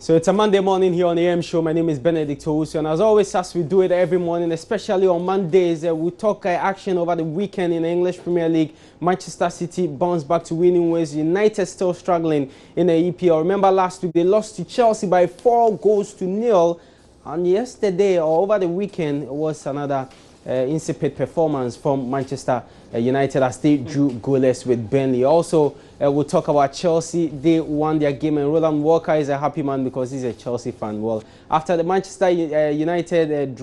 So it's a Monday morning here on the AM Show. My name is Benedict Owusu, and as always, as we do it every morning, especially on Mondays, we talk action over the weekend in the English Premier League. Manchester City bounced back to winning ways. United still struggling in the EPL. Remember last week they lost to Chelsea by 4-0, and yesterday or over the weekend was another insipid performance from Manchester United as they drew goalless with Burnley. Also, we'll talk about Chelsea. They won their game, and Roland Walker is a happy man because he's a Chelsea fan. Well, after the Manchester United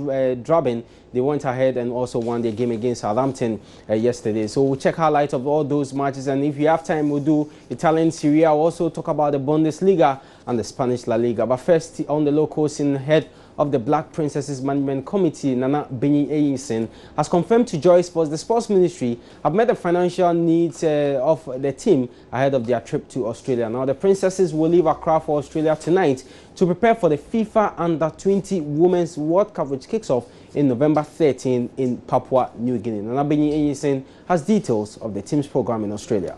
drubbing, they went ahead and also won their game against Southampton yesterday. So we'll check highlights of all those matches, and if you have time, we'll do Italian Serie A. We'll also talk about the Bundesliga and the Spanish La Liga. But first, on the local scene, head of the Black Princesses Management Committee, Nana Boakye-Yiadom, has confirmed to Joy Sports the Sports Ministry have met the financial needs of the team ahead of their trip to Australia. Now, the Princesses will leave Accra for Australia tonight to prepare for the FIFA Under-20 Women's World Cup, which kicks off in November 13 in Papua New Guinea. Nana Boakye-Yiadom has details of the team's program in Australia.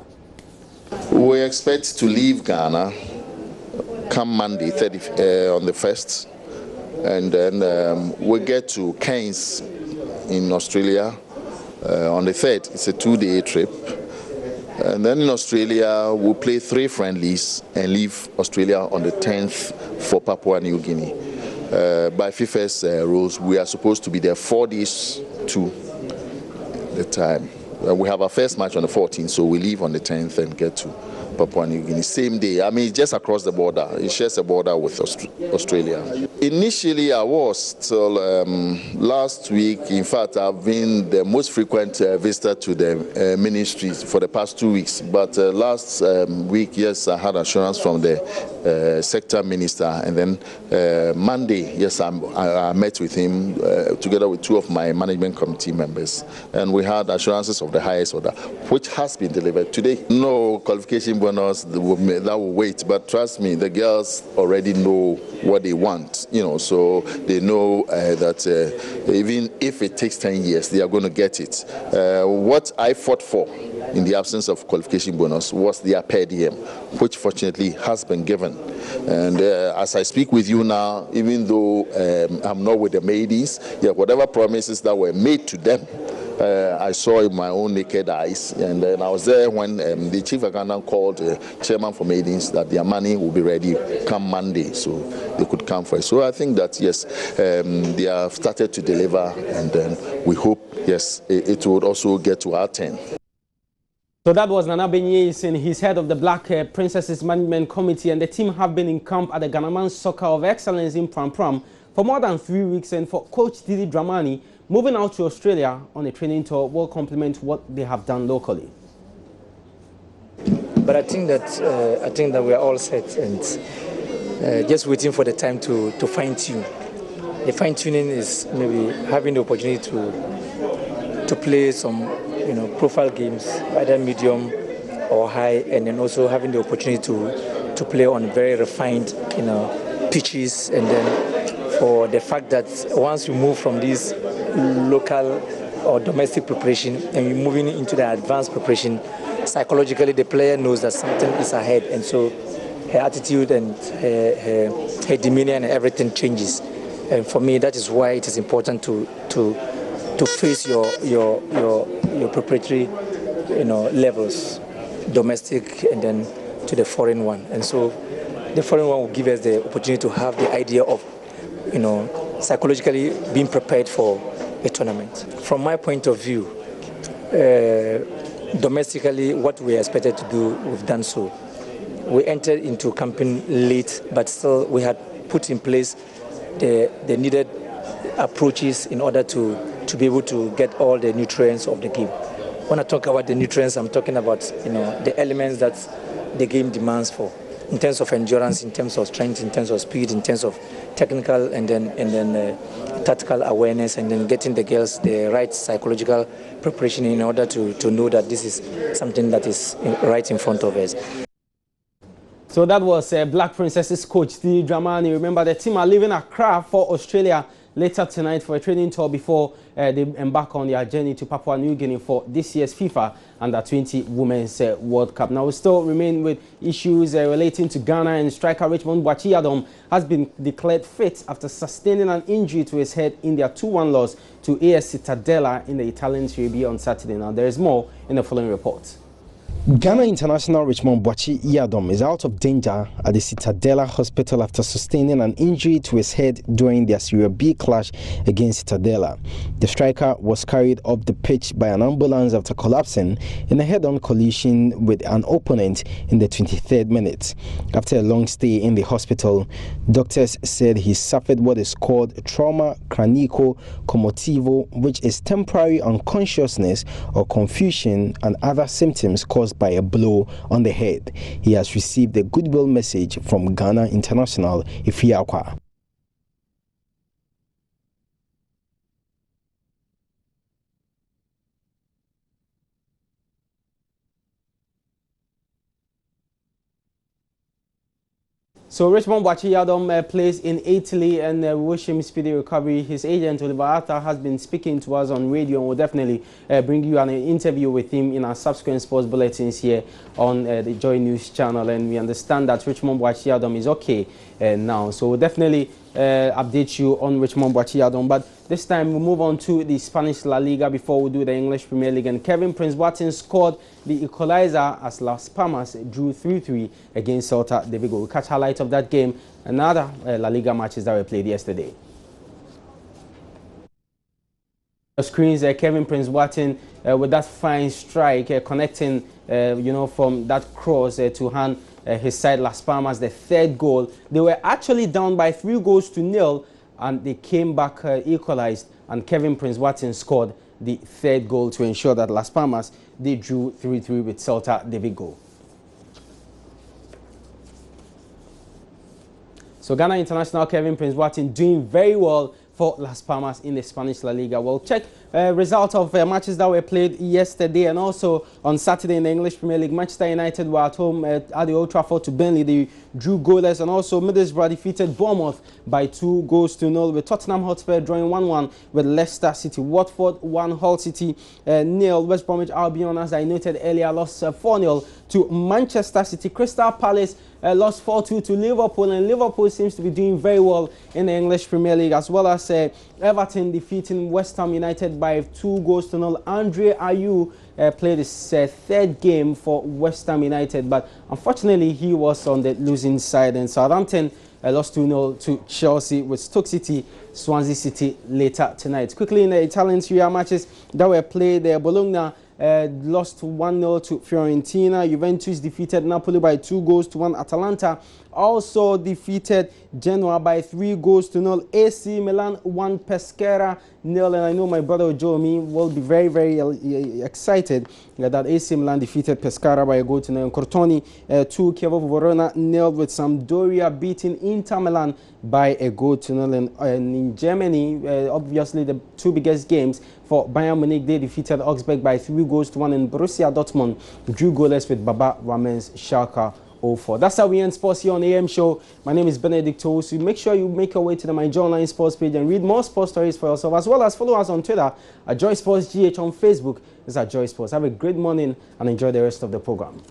We expect to leave Ghana come Monday, on the 1st. And then we get to Cairns in Australia on the 3rd. It's a 2-day trip. And then in Australia, we'll play 3 friendlies and leave Australia on the 10th for Papua New Guinea. By FIFA's rules, we are supposed to be there 4 days to the time. We have our first match on the 14th, so we leave on the 10th and get to Papua New Guinea. Same day. I mean, just across the border. It shares a border with Australia. Initially, I was till last week. In fact, I've been the most frequent visitor to the ministries for the past 2 weeks. But last week, yes, I had assurance from the sector minister. And then Monday, yes, I met with him together with 2 of my management committee members. And we had assurances of the highest order, which has been delivered today. No qualification bonus, that will wait. But trust me, the girls already know what they want, so they know that even if it takes 10 years, they are going to get it. What I fought for in the absence of qualification bonus was their per diem, which fortunately has been given. And as I speak with you now, even though I'm not with the maidens, whatever promises that were made to them, I saw in my own naked eyes, and then I was there when the chief accountant called chairman for maidens that their money will be ready come Monday, so they could come for it. So I think that yes, they have started to deliver, and then we hope yes it would also get to our turn. So that was Nana Boakye-Yiadom. He's head of the Black Princesses Management Committee, and the team have been in camp at the Ghanaian Soccer of Excellence in Pram Pram for more than 3 weeks, and for Coach Didi Dramani moving out to Australia on a training tour will complement what they have done locally. But I think that we are all set and just waiting for the time to fine-tune. The fine-tuning is maybe having the opportunity to play some profile games, either medium or high, and then also having the opportunity to play on very refined pitches, and then for the fact that once you move from these local or domestic preparation and you're moving into the advanced preparation, psychologically the player knows that something is ahead, and so her attitude and her demeanor and everything changes. And for me, that is why it is important to face your preparatory levels, domestic and then to the foreign one. And so the foreign one will give us the opportunity to have the idea of psychologically being prepared for a tournament. From my point of view, domestically, what we expected to do, we've done so. We entered into camping late, but still we had put in place the needed approaches in order to be able to get all the nutrients of the game. When I talk about the nutrients, I'm talking about the elements that the game demands for, in terms of endurance, in terms of strength, in terms of speed, in terms of technical and then tactical awareness, and then getting the girls the right psychological preparation in order to know that this is something that is right in front of us. So that was Black Princesses coach Didi Dramani. Remember, the team are leaving Accra for Australia later tonight for a training tour before they embark on their journey to Papua New Guinea for this year's FIFA Under-20 Women's World Cup. Now, we still remain with issues relating to Ghana, and striker Richad Boakye-Yiadom has been declared fit after sustaining an injury to his head in their 2-1 loss to AS Cittadella in the Italian Serie B on Saturday. Now, there is more in the following report. Ghana international Richad Boakye-Yiadom is out of danger at the Cittadella hospital after sustaining an injury to his head during their Serie B clash against Cittadella. The striker was carried up the pitch by an ambulance after collapsing in a head-on collision with an opponent in the 23rd minute. After a long stay in the hospital, doctors said he suffered what is called trauma cranico-commotivo, which is temporary unconsciousness or confusion and other symptoms caused by a blow on the head. He has received a goodwill message from Ghana international Ifiakwa. So Richad Boakye-Yiadom plays in Italy, and we wish him speedy recovery. His agent Oliver Arthur has been speaking to us on radio, and we'll definitely bring you an interview with him in our subsequent sports bulletins here on the Joy News channel. And we understand that Richad Boakye-Yiadom is okay now, so we'll definitely update you on Richad Boakye-Yiadom. But this time we'll move on to the Spanish La Liga before we do the English Premier League. And Kevin Prince Boateng scored the equalizer as Las Palmas drew 3-3 against Celta de Vigo. We'll catch highlights of that game and other La Liga matches that were played yesterday. The screens, Kevin Prince Boateng with that fine strike connecting, from that cross to hand his side Las Palmas, the third goal. They were actually down by 3-0, and they came back equalized, and Kevin Prince Boateng scored the third goal to ensure that Las Palmas, they drew 3-3 with Celta de Vigo. So Ghana international Kevin Prince Boateng doing very well for Las Palmas in the Spanish La Liga. We'll check results of matches that were played yesterday and also on Saturday in the English Premier League. Manchester United were at home at the Old Trafford to Burnley. They drew goalless, and also Middlesbrough defeated Bournemouth by 2-0, with Tottenham Hotspur drawing 1-1 with Leicester City. Watford 1, Hull City 0. West Bromwich Albion, as I noted earlier, lost 4-0 to Manchester City. Crystal Palace lost 4-2 to Liverpool, and Liverpool seems to be doing very well in the English Premier League, as well as Everton defeating West Ham United by 2-0. Andre Ayew played his third game for West Ham United, but unfortunately he was on the losing side. And Southampton lost 2-0 to Chelsea, with Stoke City, Swansea City later tonight. Quickly in the Italian Serie A matches that were played, Bologna lost 1-0 to Fiorentina. Juventus defeated Napoli by 2-1. Atalanta also defeated Genoa by 3-0. AC Milan 1, Pescara 0. And I know my brother Joe will be very, very excited that AC Milan defeated Pescara by 1-0. And Crotone 2, Chievo Verona 0, with Sampdoria beating Inter Milan by 1-0. And in Germany, obviously the two biggest games for Bayern Munich, they defeated Augsburg by 3-1, and Borussia Dortmund drew goalless with Baba Ramen's Schalke 04. That's how we end sports here on the AM Show. My name is Benedict Owusu. Make sure you make your way to the My Joy Online Sports page and read more sports stories for yourself, as well as follow us on Twitter at Joy Sports GH, on Facebook. This is at Joy Sports. Have a great morning and enjoy the rest of the program.